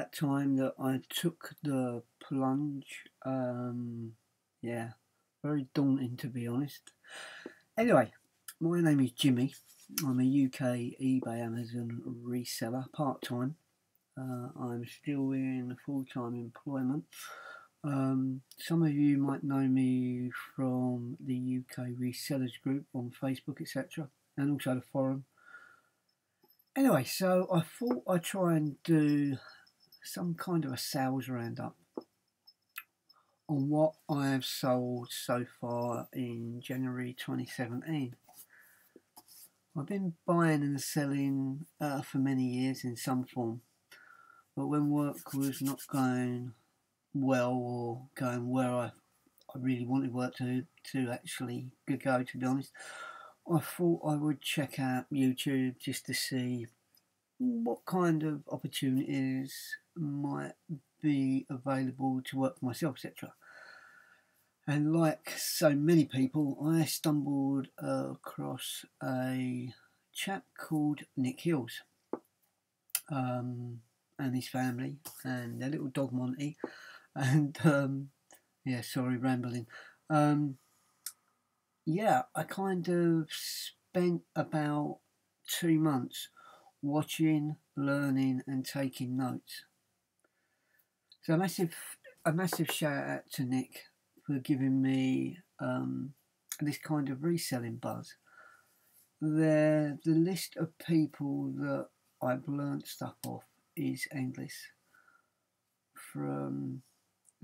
about time that I took the plunge. Yeah, very daunting to be honest. Anyway, my name is Jimmy. I'm a UK eBay Amazon reseller part time. I'm still in full time employment. Some of you might know me from the UK resellers group on Facebook, etc., and also the forum. Anyway, so I thought I'd try and do some kind of a sales roundup on what I have sold so far in January 2017. I've been buying and selling for many years in some form, but when work was not going well or going where I really wanted work to actually go, to be honest, I thought I would check out YouTube just to see what kind of opportunities might be available to work for myself, etc. And like so many people, I stumbled across a chap called Nick Hills and his family and their little dog Monty. And yeah, sorry, rambling. Yeah, I kind of spent about 2 months watching, learning, and taking notes. So a massive shout out to Nick for giving me this kind of reselling buzz. The list of people that I've learnt stuff off is endless. From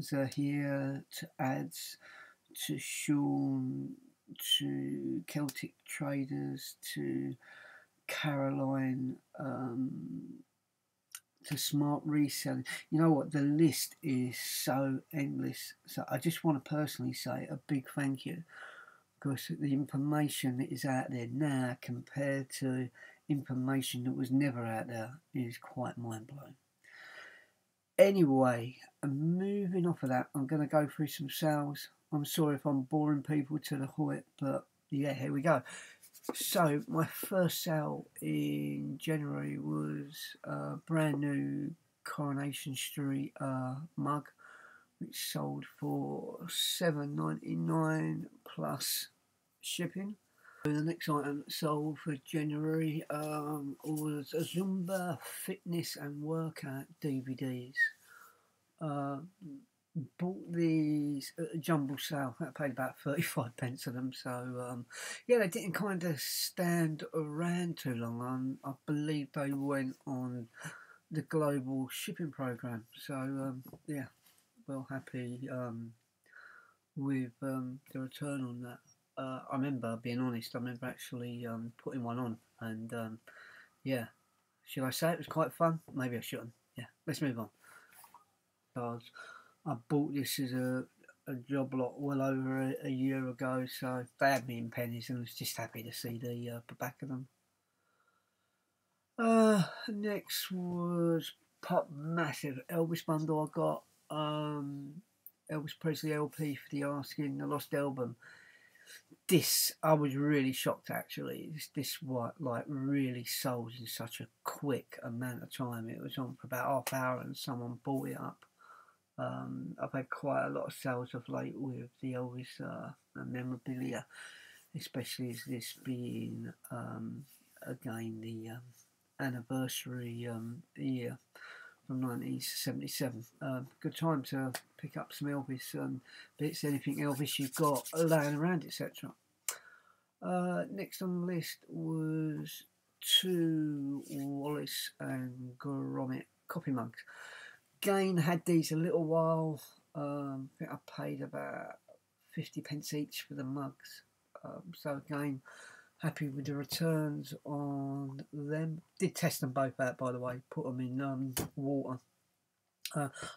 Zahir to Ads to Sean to Celtic Traders to Caroline to Smart Reselling. You know what? The list is so endless. So I just want to personally say a big thank you, because the information that is out there now compared to information that was never out there is quite mind-blowing. Anyway, moving off of that, I'm going to go through some sales. I'm sorry if I'm boring people to the height, but yeah, here we go. So my first sale in January was a brand new Coronation Street mug, which sold for $7.99 plus shipping. The next item that sold for January was a Zumba fitness and workout DVDs. Bought these at a jumble sale. I paid about 35 pence for them. So yeah, they didn't kind of stand around too long. I believe they went on the global shipping program. So yeah, well happy with the return on that. I remember, being honest, I remember actually putting one on, and yeah, should I say it was quite fun? Maybe I shouldn't. Yeah, let's move on. I bought this as a job lot well over a year ago, so they had me in pennies, and I was just happy to see the back of them. Next was Pop Massive Elvis bundle. I got Elvis Presley LP for the Asking, the Lost Album. This I was really shocked actually. This what like really sold in such a quick amount of time. It was on for about half hour, and someone bought it up. I've had quite a lot of sales of late with the Elvis memorabilia, especially as this being again the anniversary year from 1977. Good time to pick up some Elvis bits, anything Elvis you've got laying around, etc. Next on the list was two Wallace and Gromit coffee mugs. Again, had these a little while. I think I paid about 50 pence each for the mugs. So again, happy with the returns on them. Did test them both out, by the way. Put them in water.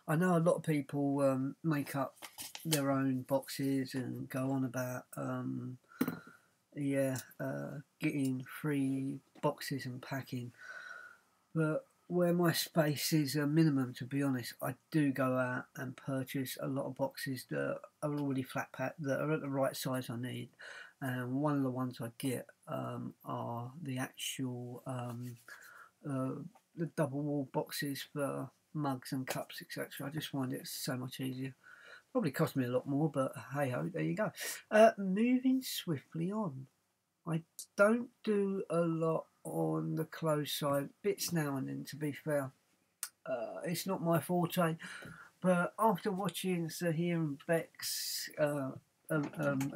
I know a lot of people make up their own boxes and go on about getting free boxes and packing, but where my space is a minimum, to be honest, I do go out and purchase a lot of boxes that are already flat packed, that are at the right size I need. And one of the ones I get are the actual the double wall boxes for mugs and cups, etc. I just find it so much easier. Probably cost me a lot more, but hey ho, there you go. Moving swiftly on. I don't do a lot on the clothes side, bits now and then, to be fair. It's not my forte, but after watching Zahir and Beck's a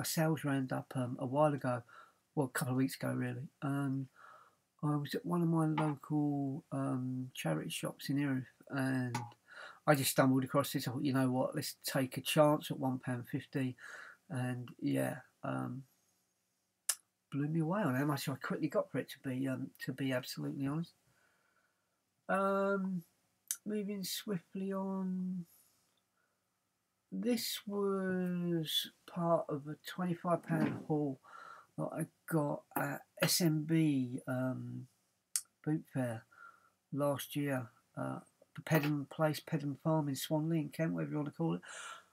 sales roundup a while ago, well, a couple of weeks ago really, I was at one of my local charity shops in Erith, and I just stumbled across this. I thought, you know what, let's take a chance at £1.50, and yeah, blew me away on how much I quickly got for it, to be absolutely honest. Moving swiftly on. This was part of a £25 haul that I got at SMB Boot Fair last year. The Pedham Place, Pedham Farm in Swanley in Kent, whatever you want to call it.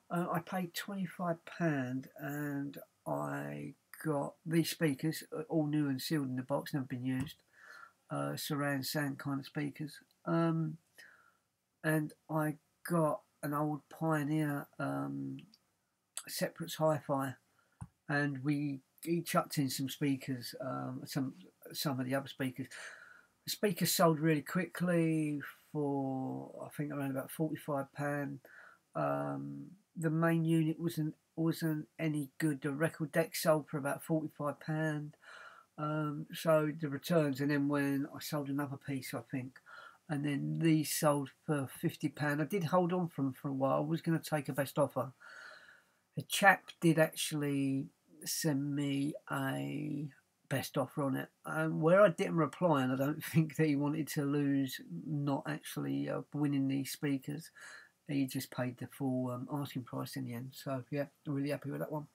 I paid £25 and I got these speakers, all new and sealed in the box, never been used. Surround sound kind of speakers. And I got an old Pioneer Separates Hi-Fi, and he chucked in some speakers, some of the other speakers. The speakers sold really quickly for, I think, around about £45. The main unit wasn't any good. The record deck sold for about £45. So the returns, and then when I sold another piece, I think, and then these sold for £50. I did hold on for them for a while. I was going to take a best offer. The chap did actually send me a best offer on it, where I didn't reply, and I don't think that he wanted to lose not actually winning these speakers. He just paid the full asking price in the end. So yeah, I'm really happy with that one.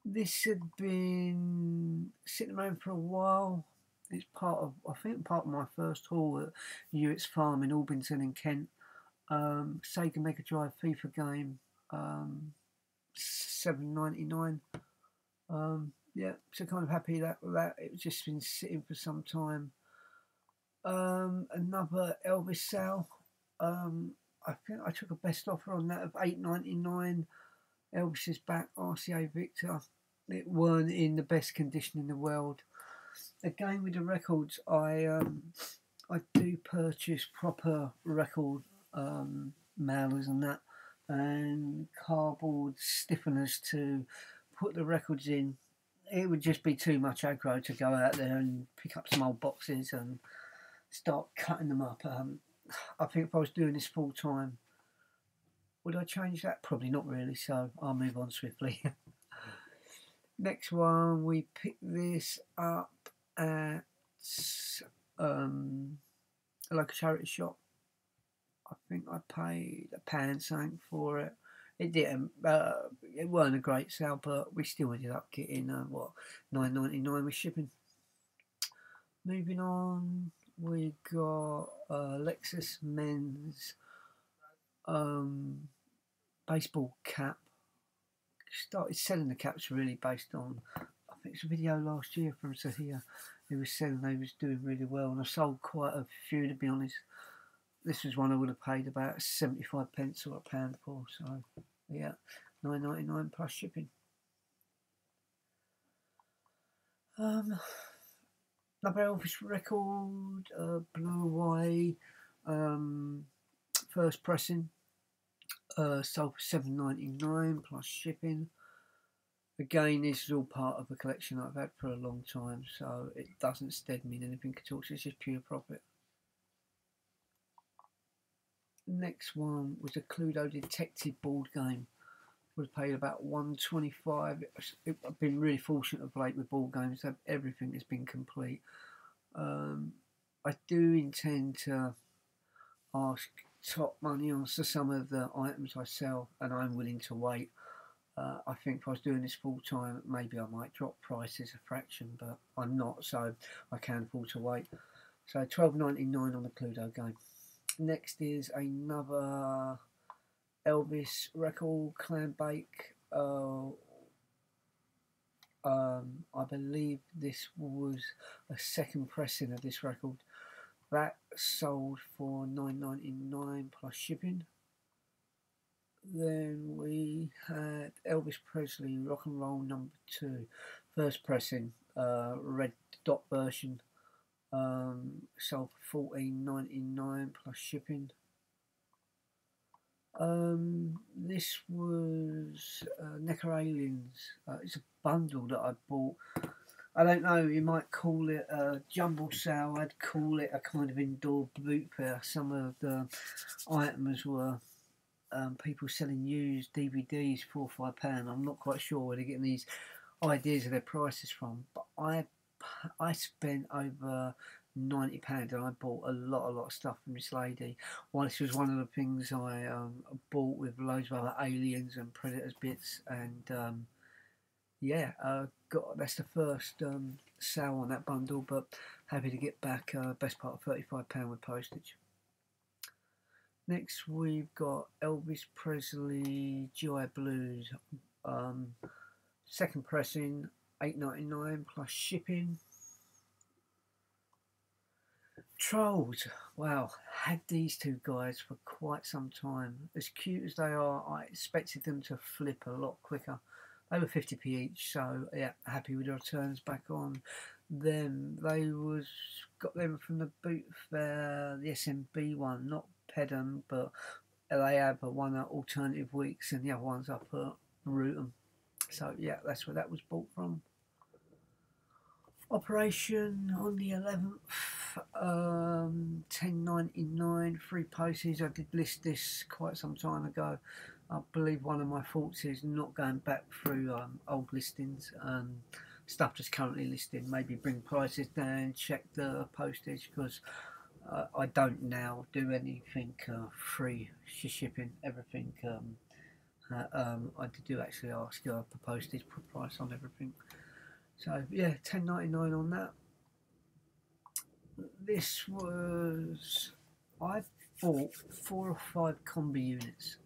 This had been sitting around for a while. It's part of, I think, part of my first haul at Hewitt's Farm in Albinson in Kent. Sega Mega Drive FIFA game, £7.99. Yeah, so kind of happy with that. It's just been sitting for some time. Another Elvis sale. I think I took a best offer on that of £8.99. Elvis is back, RCA Victor. It weren't in the best condition in the world. Again, with the records, I do purchase proper record mailers and that, and cardboard stiffeners to put the records in. It would just be too much aggro to go out there and pick up some old boxes and start cutting them up. I think if I was doing this full time, would I change that? Probably not really, so I'll move on swiftly. Next one, we picked this up at a local charity shop. I think I paid £1 something for it. It didn't. It weren't a great sale, but we still ended up getting £9.99 with shipping. Moving on, we got Lexus men's baseball cap. Started selling the caps really based on, I think it's a video last year from Zahir. He was selling, they was doing really well, and I sold quite a few, to be honest. This was one I would have paid about 75 pence or £1 for, so yeah, £9.99 plus shipping. Another Elvis record, Blue Away, first pressing, sold for £7.99 plus shipping. Again, this is all part of a collection I've had for a long time, so it doesn't stead mean anything at all. It's just pure profit. Next one was a Cluedo Detective board game. Would have paid about £1.25. I've been really fortunate of late with board games. Everything has been complete. I do intend to ask top money on some of the items I sell, and I'm willing to wait. I think if I was doing this full time, maybe I might drop prices a fraction, but I'm not, so I can afford to wait. So £12.99 on the Cluedo game. Next is another Elvis record, Clam Bake. I believe this was a second pressing of this record. That sold for $9.99 plus shipping. Then we had Elvis Presley Rock and Roll #2, first pressing, red dot version, sold for $14.99 plus shipping. This was Necker Aliens. It's a bundle that I bought. I don't know, you might call it a jumble sale. I'd call it a kind of indoor boot fair. Some of the items were people selling used DVDs for £4 or £5. I'm not quite sure where they're getting these ideas of their prices from, but I spent over £90 and I bought a lot of stuff from this lady. Well, this was one of the things I bought with loads of other Aliens and Predators bits, and yeah, that's the first sale on that bundle, but happy to get back best part of £35 with postage. Next we've got Elvis Presley GI Blues, second pressing, $8.99 plus shipping. Trolls, wow, had these two guys for quite some time. As cute as they are, I expected them to flip a lot quicker. They were 50p each, so yeah, happy with the returns back on them. Got them from the boot fair, the SMB one, not Pedham, but they have one at Alternative Weeks and the other one's up at Rootham. So yeah, that's where that was bought from. Operation on the 11th, $10.99 free postage. I did list this quite some time ago. I believe one of my faults is not going back through old listings, stuff that's currently listed. Maybe bring prices down, check the postage, because I don't now do anything free shipping. Everything I do actually ask the postage price on everything. So yeah, $10.99 on that. This was, I bought 4 or 5 combi units.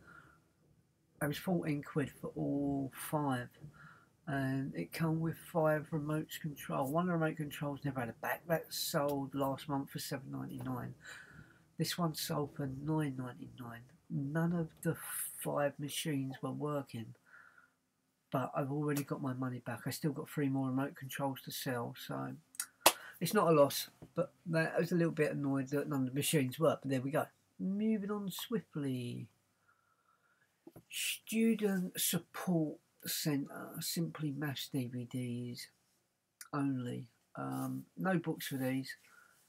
It was 14 quid for all 5, and it came with 5 remote control. One of the remote controls never had a back. That sold last month for $7.99. This one sold for $9.99. None of the 5 machines were working, but I've already got my money back. I still got 3 more remote controls to sell, so it's not a loss. But I was a little bit annoyed that none of the machines worked, but there we go. Moving on swiftly. Student Support Centre, Simply Maths DVDs only. No books for these.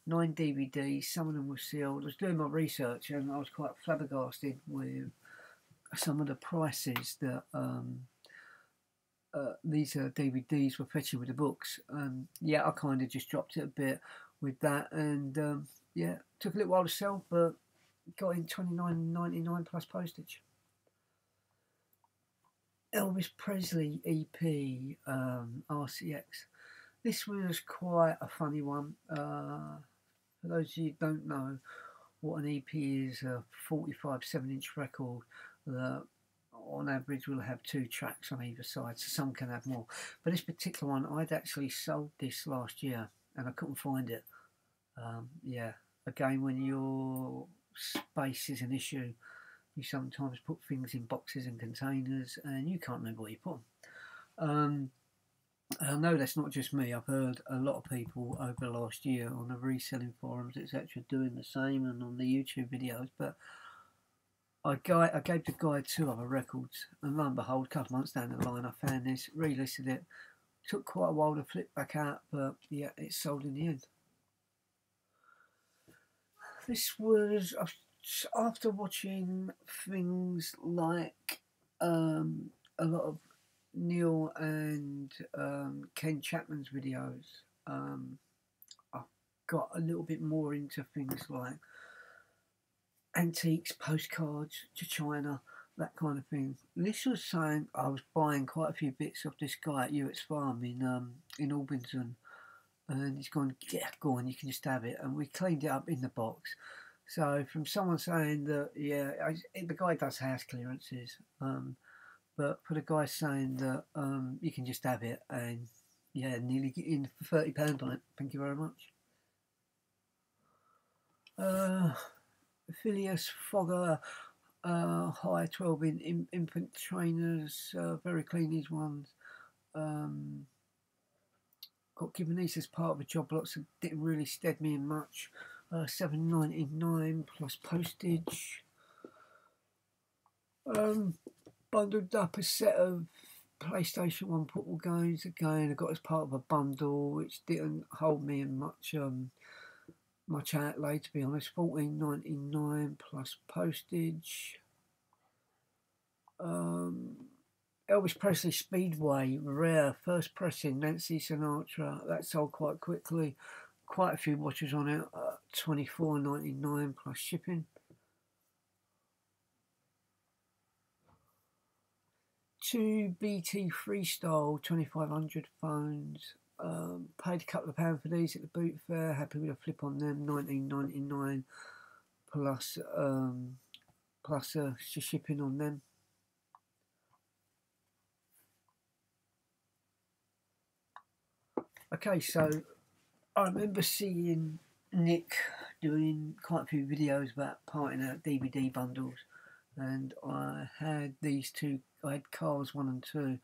9 DVDs, some of them were sealed. I was doing my research and I was quite flabbergasted with some of the prices that these DVDs were fetching with the books. Yeah, I kind of just dropped it a bit with that, and yeah, took a little while to sell, but got in $29.99 plus postage. Elvis Presley EP, RCX. This was quite a funny one. For those of you who don't know what an EP is, a 45 7-inch record that on average will have 2 tracks on either side, so some can have more. But this particular one, I'd actually sold this last year and I couldn't find it. Yeah, again, when your space is an issue, you sometimes put things in boxes and containers and you can't remember where you put them. I know that's not just me. I've heard a lot of people over the last year on the reselling forums, etc., doing the same, and on the YouTube videos. But I gave the guy 2 other records, and lo and behold, a couple of months down the line, I found this, relisted it. Took quite a while to flip back out, but yeah, it sold in the end. This was after watching things like a lot of Neil and Ken Chapman's videos. I got a little bit more into things like antiques, postcards to China, that kind of thing. This was saying I was buying quite a few bits of this guy at Hewitt's Farm in Albinson, and he's gone, yeah, go on, you can just have it. And we cleaned it up in the box. So from someone saying that, yeah, the guy does house clearances, but for the guy saying that you can just have it, and yeah, nearly getting £30 on it. Thank you very much. Phileas Fogger, high 12 in infant trainers, very clean these ones. Got given these as part of a job lot, so didn't really stead me in much. £7.99 plus postage. Bundled up a set of PlayStation 1 football games. Again, I got as part of a bundle, which didn't hold me in much much outlay, to be honest. £14.99 plus postage. Elvis Presley Speedway rare first pressing Nancy Sinatra, that sold quite quickly. Quite a few watches on it. £24.99 plus shipping. 2 BT Freestyle 2500 phones. Paid a couple of pounds for these at the boot fair. Happy with a flip on them. £19.99 plus shipping on them. Okay, so I remember seeing Nick doing quite a few videos about parting out DVD bundles, and I had these two. I had Cars 1 and 2,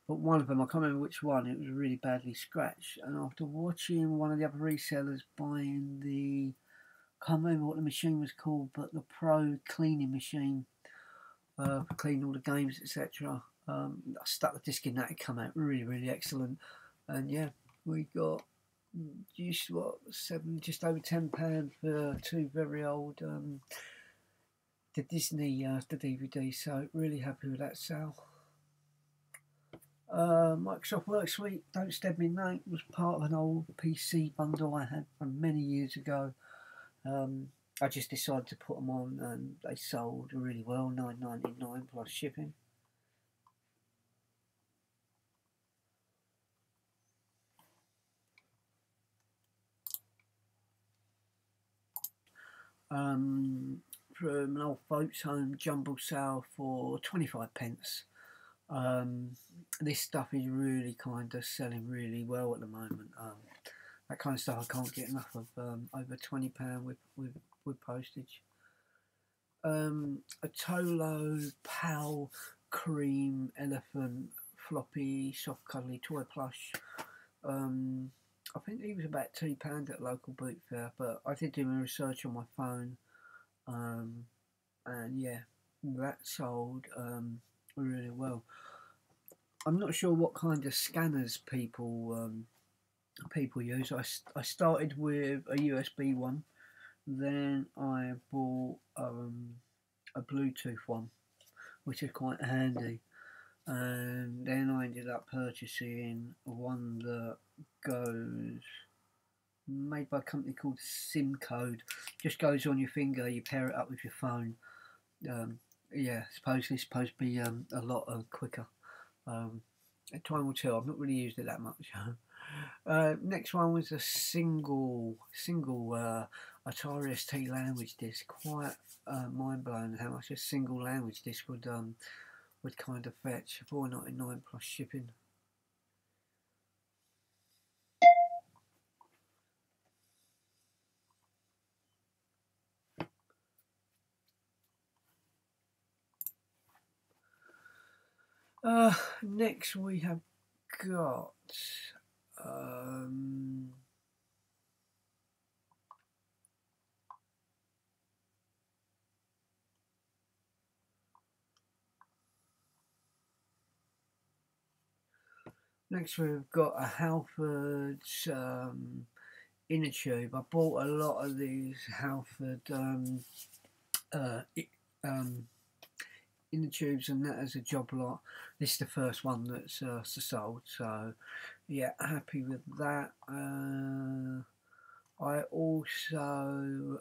but one of them, I can't remember which one, it was really badly scratched. And after watching one of the other resellers buying the, I can't remember what the machine was called, but the Pro cleaning machine for cleaning all the games, etc. I stuck the disc in that, it came out really excellent. And yeah, we got just just over £10 for two very old the Disney the DVD, so really happy with that sale. Microsoft Worksuite, Don't Stab Me Mate, was part of an old PC bundle I had from many years ago. I just decided to put them on, and they sold really well, £9.99 plus shipping. From an old folks home jumble sale for 25p. This stuff is really kind of selling really well at the moment. That kind of stuff I can't get enough of. Over £20 with postage. A Tolo Pal Cream Elephant floppy soft cuddly toy plush. I think he was about £2 at local boot fair, but I did do my research on my phone, and yeah, that sold really well. I'm not sure what kind of scanners people use. I started with a USB one, then I bought a Bluetooth one, which is quite handy, and then I ended up purchasing one that goes, made by a company called SimCode, just goes on your finger, you pair it up with your phone. Yeah, supposedly it's supposed to be a lot quicker. Time will tell. I've not really used it that much. Next one was a single Atari ST language disc. Quite mind blowing how much a single language disc would kind of fetch. £4.99 plus shipping. Next we have got next we've got a Halfords inner tube. I bought a lot of these Halford inner tubes and that as a job lot. This is the first one that's sold, so yeah, happy with that. I also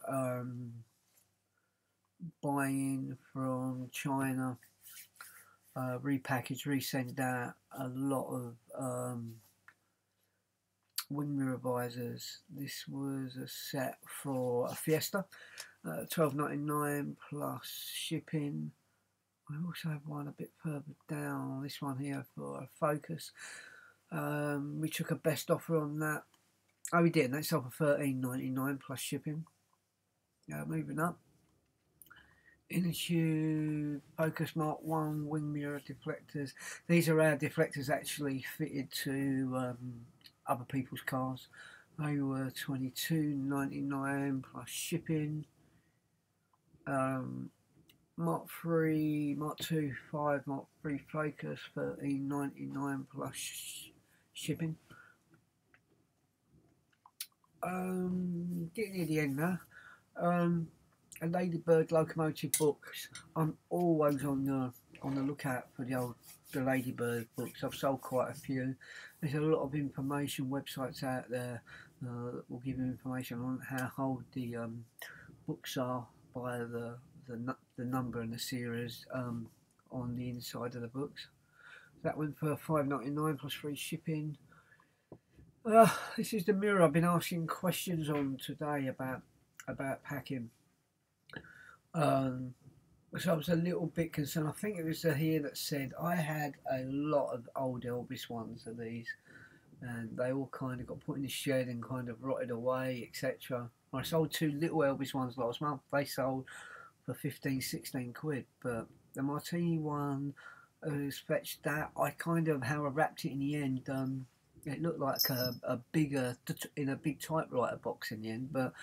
buying from China, repackage, resend out a lot of wing mirror visors. This was a set for a Fiesta, £12.99 plus shipping. I also have one a bit further down, this one here for a Focus. We took a best offer on that. Oh, we didn't, that sold for £13.99 plus shipping. Moving up. Initube Focus Mark 1 wing mirror deflectors. These are our deflectors actually fitted to other people's cars. They were $22.99 plus shipping. Mark 3, Mark 2, 5, Mark 3 Focus $13.99 plus shipping. Getting near the end now. Ladybird locomotive books. I'm always on the lookout for the Ladybird books. I've sold quite a few. There's a lot of information websites out there that will give you information on how old the books are by the number and the series on the inside of the books. That went for $5.99 plus free shipping. This is the mirror I've been asking questions on today about packing. So I was a little bit concerned. I think it was here that said I had a lot of old Elvis ones of these, and they all kind of got put in the shed and kind of rotted away, etc. I sold 2 little Elvis ones last month. They sold for 15-16 quid, but the Martini one was fetched that. I kind of how I wrapped it in the end. It looked like a bigger in a big typewriter box in the end, but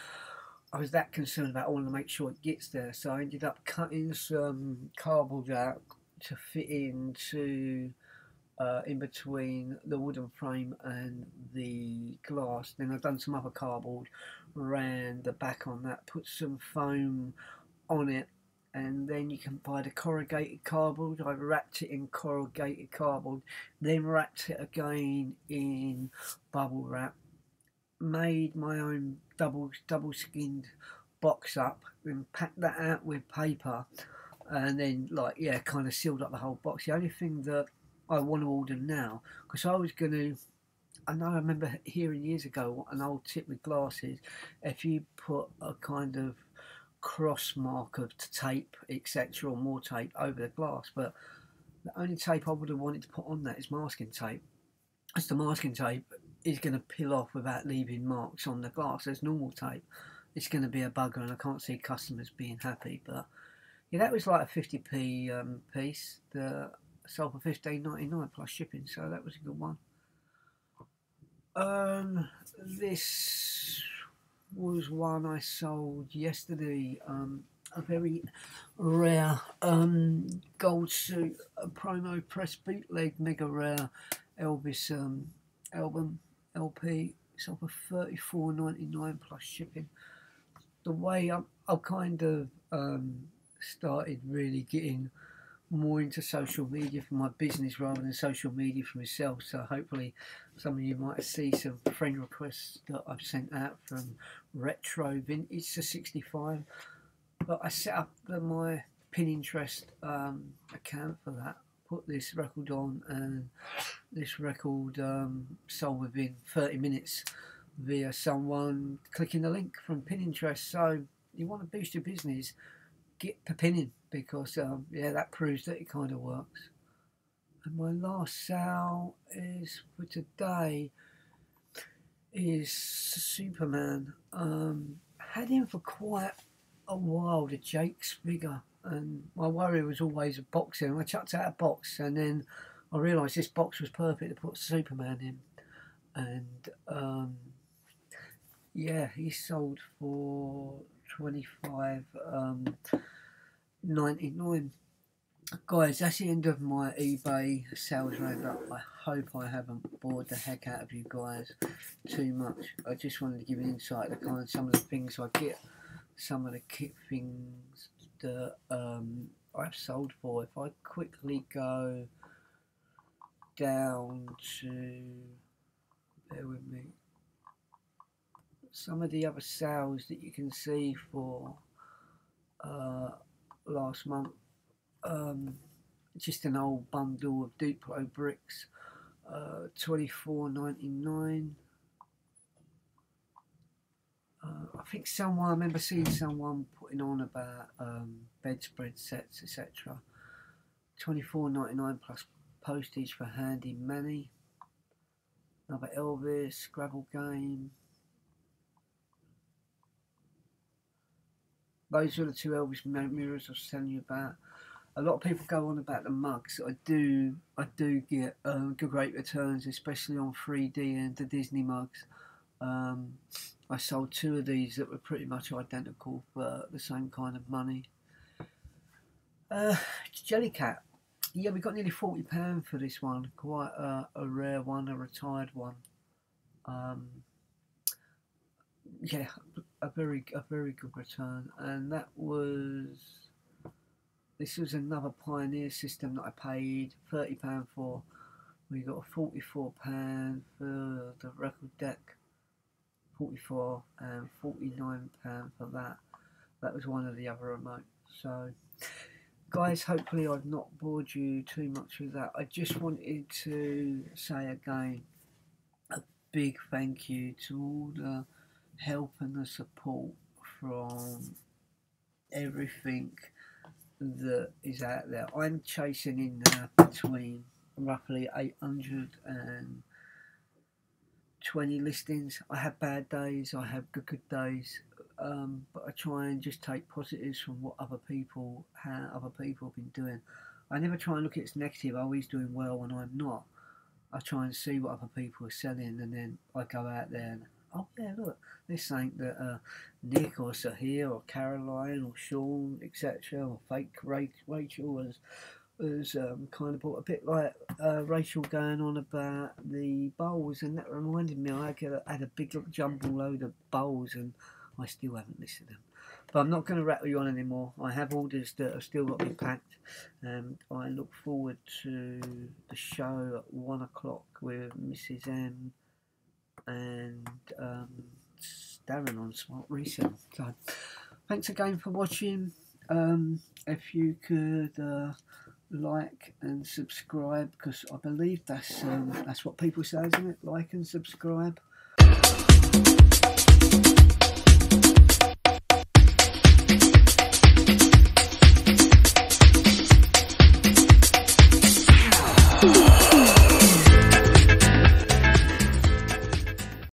I was that concerned about I wanted to make sure it gets there, so I ended up cutting some cardboard out to fit into in between the wooden frame and the glass. Then I've done some other cardboard, ran the back on that, put some foam on it, and then you can buy the corrugated cardboard. I wrapped it in corrugated cardboard, then wrapped it again in bubble wrap, made my own double skinned box up, then packed that out with paper, and then kind of sealed up the whole box. The only thing that I want to order now, because I was going to, I remember hearing years ago an old tip with glasses, if you put a kind of cross mark of tape, etc., or more tape over the glass, but the only tape I would have wanted to put on that is masking tape. As the masking tape is going to peel off without leaving marks on the glass. There's normal tape. It's going to be a bugger, and I can't see customers being happy. But yeah, that was like a 50p piece. The sold for $15.99 plus shipping, so that was a good one. This was one I sold yesterday. A very rare gold suit, a promo press bootleg, mega rare Elvis album LP. Sold for $34.99 plus shipping. The way I've kind of started really getting more into social media for my business rather than social media for myself, so hopefully some of you might see some friend requests that I've sent out from retro vintage to 65, but I set up my Pinterest account for that, put this record on, and this record sold within 30 minutes via someone clicking the link from Pinterest. So you want to boost your business, get the pinning, because that proves that it kind of works. And my last sale is for today is Superman. Had him for quite a while, the Jakes figure, and my worry was always a boxing. I chucked out a box, and then I realised this box was perfect to put Superman in, and he sold for $25.99. Guys, that's the end of my eBay sales roundup. I hope I haven't bored the heck out of you guys too much. I just wanted to give you an insight to kind of some of the things I get, some of the kit things that I've sold for. If I quickly go down to, bear with me, some of the other sales that you can see for last month. Just an old bundle of Duplo bricks, $24.99. I think I remember seeing someone putting on about bedspread sets, etc. $24.99 plus postage for Handy Manny. Another Elvis Scrabble game. those are the two Elvis mirrors I was telling you about. A lot of people go on about the mugs. I do get great returns, especially on 3D and the Disney mugs. I sold 2 of these that were pretty much identical for the same kind of money. Jellycat. Yeah, we got nearly £40 for this one. Quite a rare one, a retired one. Yeah, a very good return, and this was another Pioneer system that I paid £30 for. We got a £44 for the record deck, 44 and £49 for that. That was one of the other remotes. So guys, hopefully I've not bored you too much with that. I just wanted to say again a big thank you to all the help and the support from everything that is out there. I'm chasing in between roughly 820 listings. I have bad days, I have good days, but I try and just take positives from what how other people have been doing. I never try and look at it as negative. I'm always doing well when I'm not. I try and see what other people are selling, and then I go out there and, oh yeah, look, this ain't that Nick or Sahir or Caroline or Sean, etc., or fake Rachel has kind of bought, a bit like Rachel going on about the bowls, and that reminded me I had a big jumble load of bowls and I still haven't listed them. But I'm not going to rattle you on anymore. I have orders that have still got to be packed, and I look forward to the show at 1 o'clock with Mrs. M and Darren on Smart Resale. So thanks again for watching. If you could like and subscribe, because I believe that's what people say, isn't it? Like and subscribe.